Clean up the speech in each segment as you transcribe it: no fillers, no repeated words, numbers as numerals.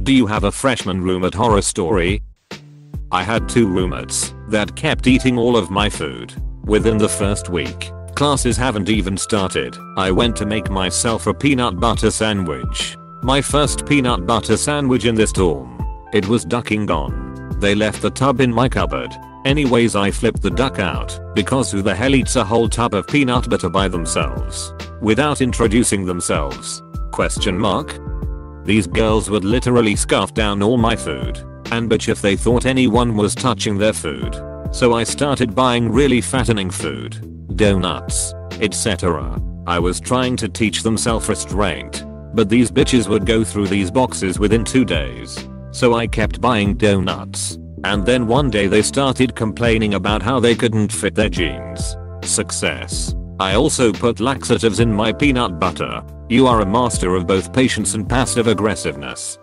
Do you have a freshman roommate horror story? I had 2 roommates that kept eating all of my food. Within the first week, classes haven't even started, I went to make myself a peanut butter sandwich. My first peanut butter sandwich in this dorm. It was ducking gone. They left the tub in my cupboard. Anyways, I flipped the duck out because who the hell eats a whole tub of peanut butter by themselves without introducing themselves? Question mark. These girls would literally scarf down all my food and bitch if they thought anyone was touching their food. So I started buying really fattening food, donuts, etc. I was trying to teach them self-restraint, but these bitches would go through these boxes within 2 days. So I kept buying donuts. And then one day they started complaining about how they couldn't fit their jeans. Success. I also put laxatives in my peanut butter. You are a master of both patience and passive aggressiveness.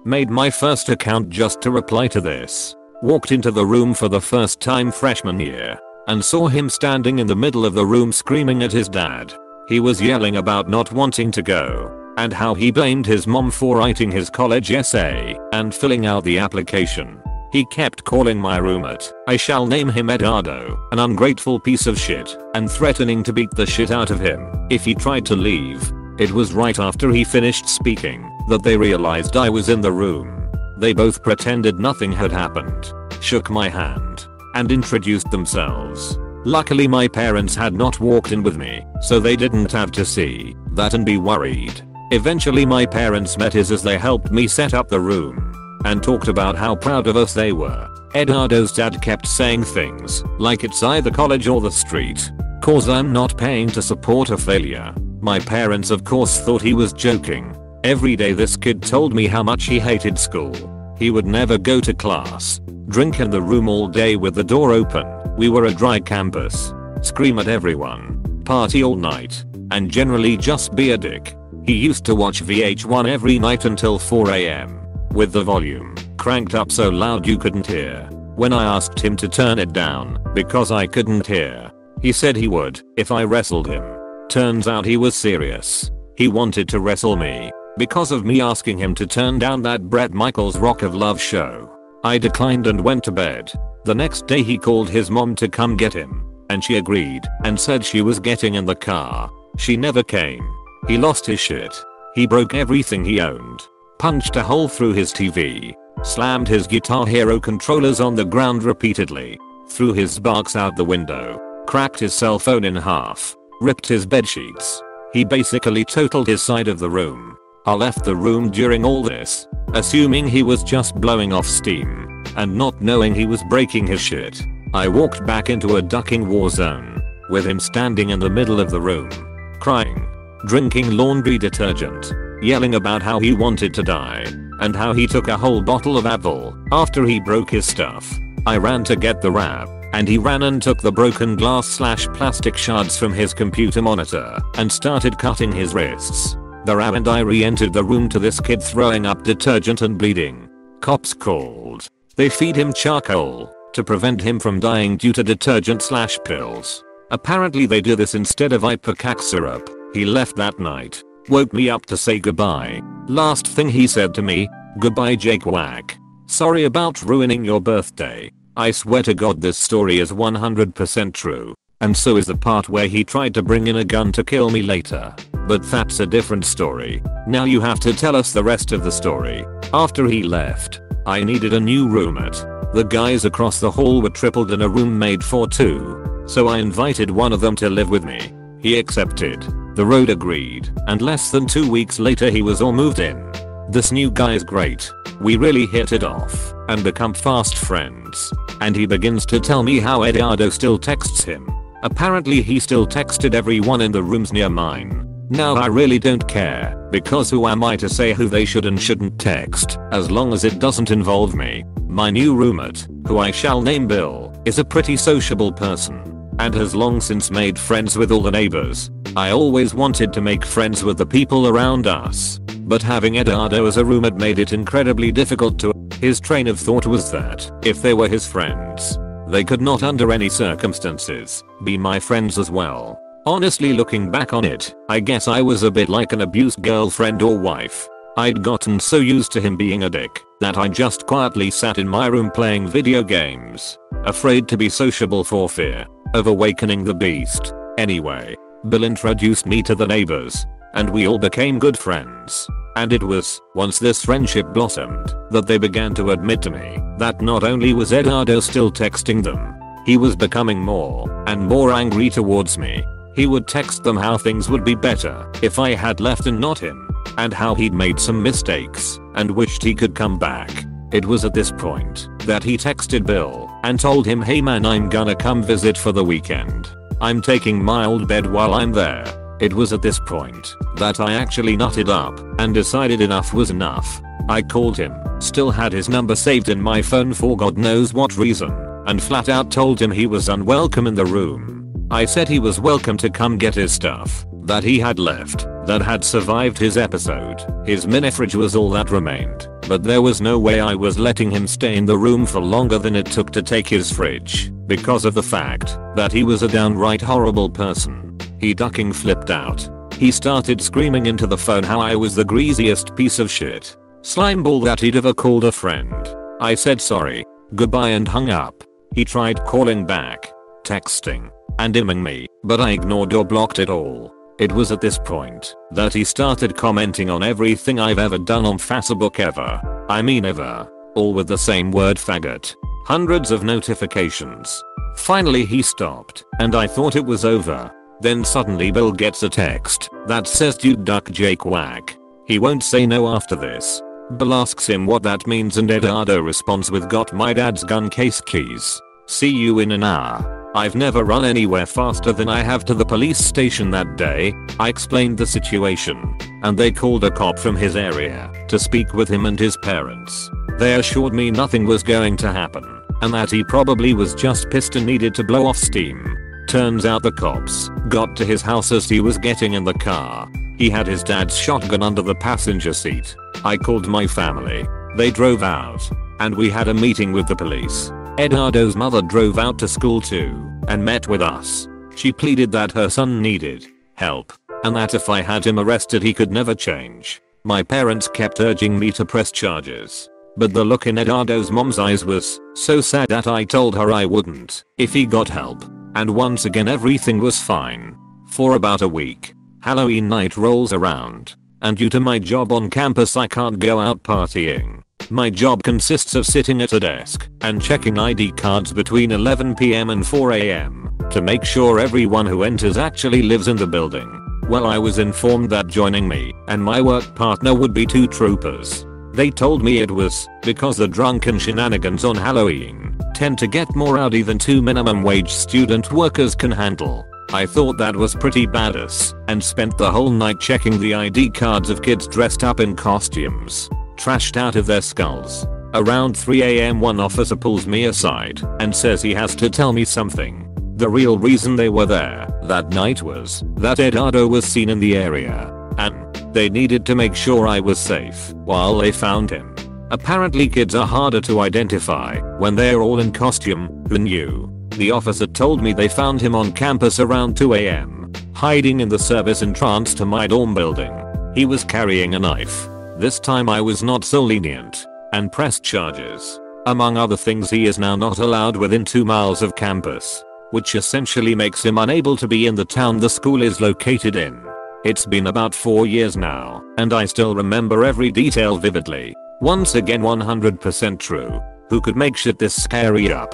Made my first account just to reply to this. Walked into the room for the first time freshman year and saw him standing in the middle of the room screaming at his dad. He was yelling about not wanting to go and how he blamed his mom for writing his college essay and filling out the application. He kept calling my roommate, I shall name him Eduardo, an ungrateful piece of shit, and threatening to beat the shit out of him if he tried to leave. It was right after he finished speaking that they realized I was in the room. They both pretended nothing had happened, shook my hand, and introduced themselves. Luckily my parents had not walked in with me, so they didn't have to see that and be worried. Eventually my parents met us as they helped me set up the room and talked about how proud of us they were. Eduardo's dad kept saying things like it's either college or the street, cause I'm not paying to support a failure. My parents of course thought he was joking. Every day this kid told me how much he hated school. He would never go to class, drink in the room all day with the door open, we were a dry campus, scream at everyone, party all night, and generally just be a dick. He used to watch VH1 every night until 4 AM. With the volume cranked up so loud you couldn't hear. When I asked him to turn it down because I couldn't hear, he said he would if I wrestled him. Turns out he was serious. He wanted to wrestle me because of me asking him to turn down that Bret Michaels Rock of Love show. I declined and went to bed. The next day he called his mom to come get him, and she agreed and said she was getting in the car. She never came. He lost his shit. He broke everything he owned, punched a hole through his TV, slammed his Guitar Hero controllers on the ground repeatedly, threw his sparks out the window, cracked his cell phone in half, ripped his bedsheets. He basically totaled his side of the room. I left the room during all this, assuming he was just blowing off steam, and not knowing he was breaking his shit. I walked back into a ducking war zone, with him standing in the middle of the room, crying, drinking laundry detergent, yelling about how he wanted to die, and how he took a whole bottle of Advil after he broke his stuff. I ran to get the wrap, and he ran and took the broken glass/plastic shards from his computer monitor and started cutting his wrists. The wrap and I re-entered the room to this kid throwing up detergent and bleeding. Cops called. They feed him charcoal to prevent him from dying due to detergent/pills. Apparently they do this instead of ipecac syrup. He left that night. Woke me up to say goodbye. Last thing he said to me, goodbye Jake Wack. Sorry about ruining your birthday. I swear to God this story is 100% true. And so is the part where he tried to bring in a gun to kill me later. But that's a different story. Now you have to tell us the rest of the story. After he left, I needed a new roommate. The guys across the hall were tripled in a room made for 2. So I invited one of them to live with me. He accepted. The road agreed, and less than 2 weeks later he was all moved in. This new guy is great. We really hit it off and become fast friends. And he begins to tell me how Eduardo still texts him. Apparently he still texted everyone in the rooms near mine. Now I really don't care, because who am I to say who they should and shouldn't text, as long as it doesn't involve me. My new roommate, who I shall name Bill, is a pretty sociable person and has long since made friends with all the neighbors. I always wanted to make friends with the people around us, but having Eduardo as a roommate made it incredibly difficult to. His train of thought was that if they were his friends, they could not under any circumstances be my friends as well. Honestly, looking back on it, I guess I was a bit like an abused girlfriend or wife. I'd gotten so used to him being a dick that I just quietly sat in my room playing video games, afraid to be sociable for fear of awakening the beast. Anyway, Bill introduced me to the neighbors, and we all became good friends. And it was once this friendship blossomed that they began to admit to me that not only was Eduardo still texting them, he was becoming more and more angry towards me. He would text them how things would be better if I had left and not him, and how he'd made some mistakes and wished he could come back. It was at this point that he texted Bill and told him, "Hey man, I'm gonna come visit for the weekend. I'm taking my old bed while I'm there." It was at this point that I actually nutted up and decided enough was enough. I called him, still had his number saved in my phone for God knows what reason, and flat out told him he was unwelcome in the room. I said he was welcome to come get his stuff that he had left that had survived his episode. His mini fridge was all that remained, but there was no way I was letting him stay in the room for longer than it took to take his fridge, because of the fact that he was a downright horrible person. He ducking flipped out. He started screaming into the phone how I was the greasiest piece of shit slimeball that he'd ever called a friend. I said sorry, goodbye and hung up. He tried calling back, texting, and imming me, but I ignored or blocked it all. It was at this point that he started commenting on everything I've ever done on Facebook ever. I mean ever. All with the same word faggot. Hundreds of notifications. Finally he stopped, and I thought it was over. Then suddenly Bill gets a text that says "Dude duck Jake whack." He won't say no after this. Bill asks him what that means and Eduardo responds with "Got my dad's gun case keys. See you in an hour." I've never run anywhere faster than I have to the police station that day. I explained the situation, and they called a cop from his area to speak with him and his parents. They assured me nothing was going to happen, and that he probably was just pissed and needed to blow off steam. Turns out the cops got to his house as he was getting in the car. He had his dad's shotgun under the passenger seat. I called my family. They drove out, and we had a meeting with the police. Eduardo's mother drove out to school too and met with us. She pleaded that her son needed help and that if I had him arrested he could never change. My parents kept urging me to press charges, but the look in Eduardo's mom's eyes was so sad that I told her I wouldn't if he got help. And once again everything was fine. For about a week, Halloween night rolls around, and due to my job on campus I can't go out partying. My job consists of sitting at a desk and checking ID cards between 11 PM and 4 AM to make sure everyone who enters actually lives in the building. Well, I was informed that joining me and my work partner would be 2 troopers. They told me it was because the drunken shenanigans on Halloween tend to get more rowdy than 2 minimum wage student workers can handle. I thought that was pretty badass and spent the whole night checking the ID cards of kids dressed up in costumes, trashed out of their skulls. Around 3 AM one officer pulls me aside and says he has to tell me something. The real reason they were there that night was that Eduardo was seen in the area, and they needed to make sure I was safe while they found him. Apparently kids are harder to identify when they're all in costume. Who knew? The officer told me they found him on campus around 2 AM, hiding in the service entrance to my dorm building. He was carrying a knife. This time I was not so lenient and pressed charges. Among other things, he is now not allowed within 2 miles of campus, which essentially makes him unable to be in the town the school is located in. It's been about 4 years now, and I still remember every detail vividly. Once again 100% true. Who could make shit this scary up?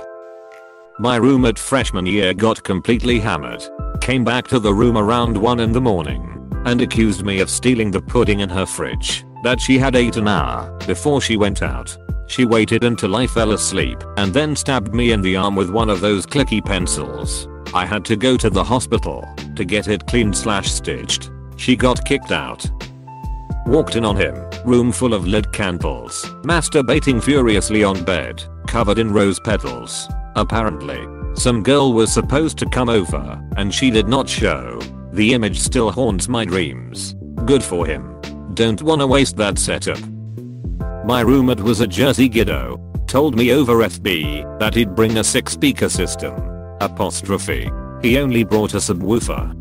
My roommate freshman year got completely hammered, came back to the room around 1 in the morning, and accused me of stealing the pudding in her fridge that she had ate an hour before she went out. She waited until I fell asleep and then stabbed me in the arm with one of those clicky pencils. I had to go to the hospital to get it cleaned/stitched. She got kicked out. Walked in on him, room full of lit candles, masturbating furiously on bed, covered in rose petals. Apparently, some girl was supposed to come over and she did not show. The image still haunts my dreams. Good for him. Don't wanna waste that setup. My roommate was a Jersey giddo. Told me over FB that he'd bring a 6-speaker system. He only brought a subwoofer.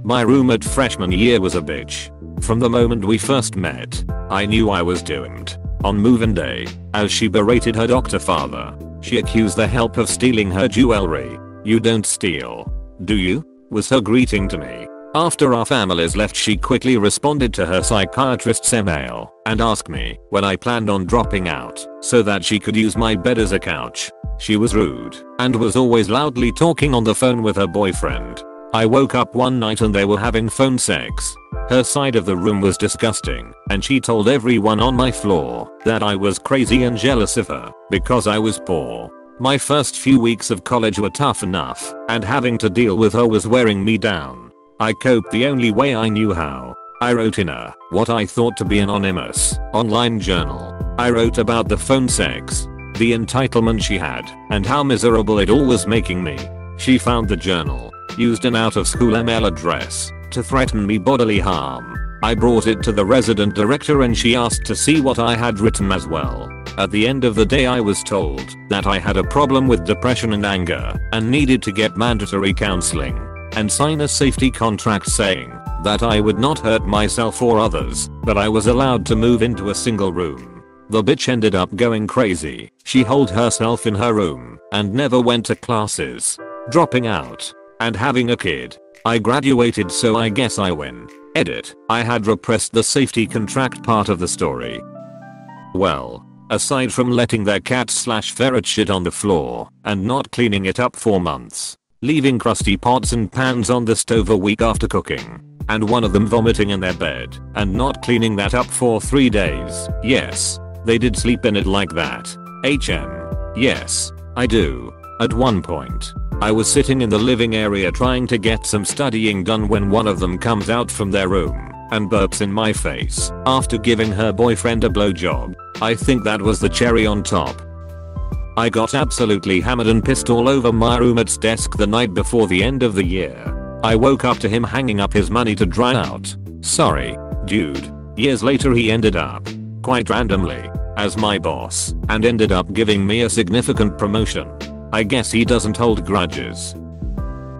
My roommate freshman year was a bitch. From the moment we first met, I knew I was doomed. On move-in day, as she berated her doctor father, she accused the help of stealing her jewelry. "You don't steal, do you?" was her greeting to me. After our families left, she quickly responded to her psychiatrist's email and asked me when I planned on dropping out so that she could use my bed as a couch. She was rude and was always loudly talking on the phone with her boyfriend. I woke up one night and they were having phone sex. Her side of the room was disgusting, and she told everyone on my floor that I was crazy and jealous of her because I was poor. My first few weeks of college were tough enough, and having to deal with her was wearing me down. I coped the only way I knew how. I wrote in what I thought to be an anonymous online journal. I wrote about the phone sex, the entitlement she had, and how miserable it all was making me. She found the journal, used an out-of-school email address to threaten me bodily harm. I brought it to the resident director and she asked to see what I had written as well. At the end of the day, I was told that I had a problem with depression and anger and needed to get mandatory counseling and sign a safety contract saying that I would not hurt myself or others, but I was allowed to move into a single room. The bitch ended up going crazy. She holed herself in her room and never went to classes, dropping out and having a kid. I graduated, so I guess I win. Edit. I had repressed the safety contract part of the story. Well, aside from letting their cat/ferret shit on the floor and not cleaning it up for months, leaving crusty pots and pans on the stove a week after cooking, and one of them vomiting in their bed and not cleaning that up for 3 days. Yes, they did sleep in it like that. Yes, I do. At one point, I was sitting in the living area trying to get some studying done when one of them comes out from their room and burps in my face after giving her boyfriend a blowjob. I think that was the cherry on top. I got absolutely hammered and pissed all over my roommate's desk the night before the end of the year. I woke up to him hanging up his money to dry out. Sorry, dude. Years later he ended up, quite randomly, as my boss and ended up giving me a significant promotion. I guess he doesn't hold grudges.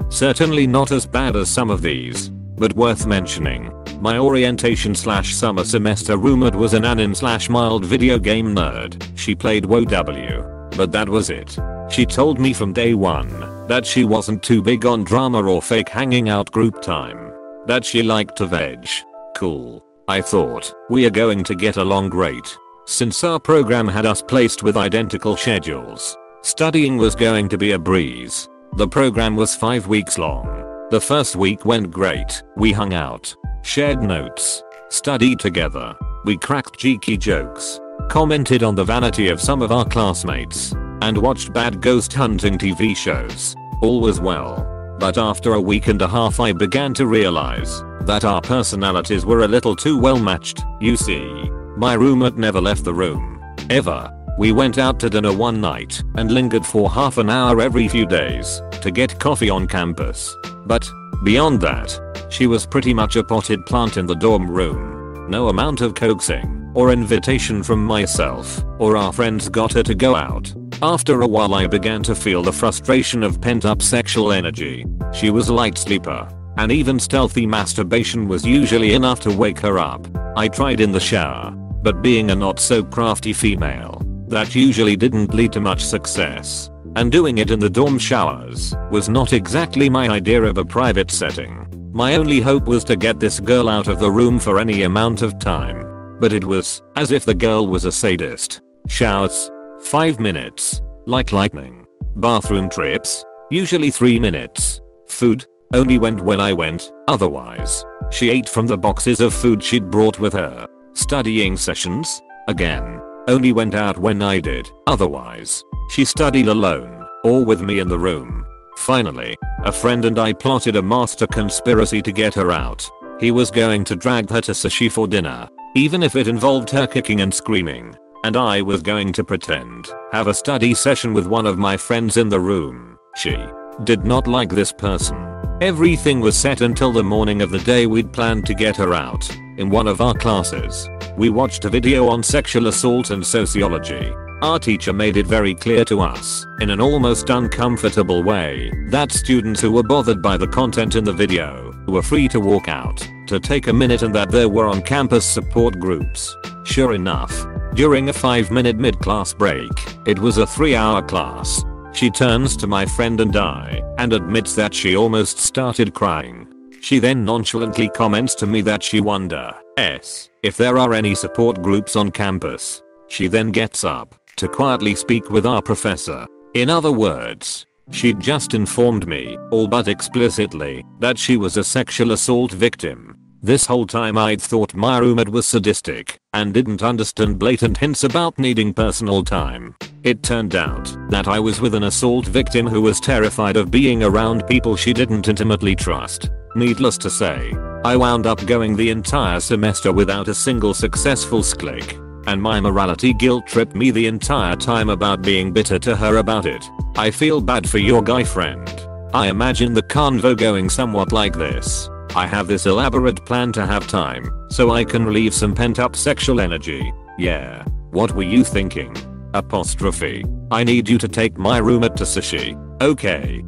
Certainly not as bad as some of these, but worth mentioning. My orientation/summer semester roommate was an anime/mild video game nerd. She played WoW, but that was it. She told me from day one that she wasn't too big on drama or fake hanging out group time. That she liked to veg. Cool. I thought we are going to get along great. Since our program had us placed with identical schedules, studying was going to be a breeze. The program was 5 weeks long. The first week went great. We hung out, shared notes, studied together. We cracked cheeky jokes, commented on the vanity of some of our classmates, and watched bad ghost hunting TV shows. All was well. But after a week and a half I began to realize that our personalities were a little too well matched. You see, my roommate never left the room. Ever. We went out to dinner one night and lingered for half an hour every few days to get coffee on campus. But beyond that, she was pretty much a potted plant in the dorm room. No amount of coaxing or invitation from myself or our friends got her to go out. After a while I began to feel the frustration of pent-up sexual energy. She was a light sleeper, and even stealthy masturbation was usually enough to wake her up. I tried in the shower, but being a not so crafty female, that usually didn't lead to much success. And doing it in the dorm showers was not exactly my idea of a private setting. My only hope was to get this girl out of the room for any amount of time. But it was as if the girl was a sadist. Showers, 5 minutes, like lightning. Bathroom trips, usually 3 minutes. Food, only went when I went, otherwise, she ate from the boxes of food she'd brought with her. Studying sessions, again, only went out when I did, otherwise, she studied alone, or with me in the room. Finally, a friend and I plotted a master conspiracy to get her out. He was going to drag her to sushi for dinner, even if it involved her kicking and screaming. And I was going to pretend, have a study session with one of my friends in the room. She did not like this person. Everything was set until the morning of the day we'd planned to get her out. In one of our classes, we watched a video on sexual assault and sociology. Our teacher made it very clear to us, in an almost uncomfortable way, that students who were bothered by the content in the video were free to walk out. to take a minute and that there were on-campus support groups. Sure enough, during a 5-minute mid-class break, it was a 3-hour class. She turns to my friend and I and admits that she almost started crying. She then nonchalantly comments to me that she wonders if there are any support groups on campus. She then gets up to quietly speak with our professor. In other words, she'd just informed me, all but explicitly, that she was a sexual assault victim. This whole time I'd thought my roommate was sadistic and didn't understand blatant hints about needing personal time. It turned out that I was with an assault victim who was terrified of being around people she didn't intimately trust. Needless to say, I wound up going the entire semester without a single successful sklick, and my morality guilt tripped me the entire time about being bitter to her about it. I feel bad for your guy friend. I imagine the convo going somewhat like this. I have this elaborate plan to have time, so I can relieve some pent up sexual energy. Yeah. What were you thinking? Apostrophe. I need you to take my roommate to sushi. Okay.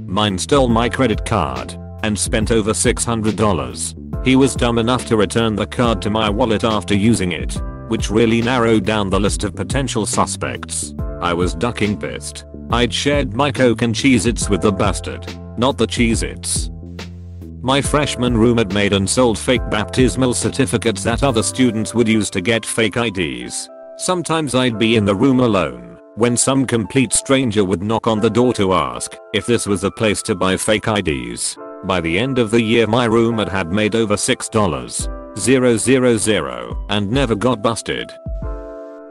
Mine stole my credit card and spent over $600. He was dumb enough to return the card to my wallet after using it, which really narrowed down the list of potential suspects. I was ducking pissed. I'd shared my Coke and Cheez-Its with the bastard, not the Cheez-Its. My freshman roommate made and sold fake baptismal certificates that other students would use to get fake IDs. Sometimes I'd be in the room alone when some complete stranger would knock on the door to ask if this was a place to buy fake IDs. By the end of the year my roommate had made over $6,000 and never got busted.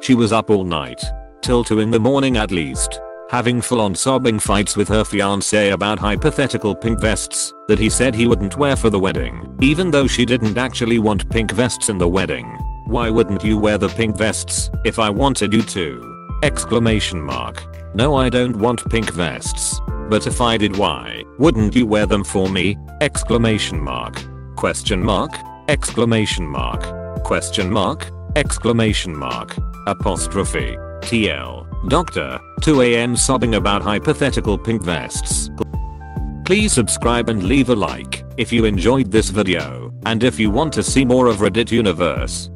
She was up all night, till 2 in the morning at least, having full-on sobbing fights with her fiancé about hypothetical pink vests that he said he wouldn't wear for the wedding, even though she didn't actually want pink vests in the wedding. Why wouldn't you wear the pink vests if I wanted you to? Exclamation mark. No, I don't want pink vests. But if I did, why wouldn't you wear them for me? Exclamation mark. Question mark. Exclamation mark. Question mark. Exclamation mark. Apostrophe. TL. Doctor. 2 AM sobbing about hypothetical pink vests. Please subscribe and leave a like if you enjoyed this video, and if you want to see more of Reddit Universe.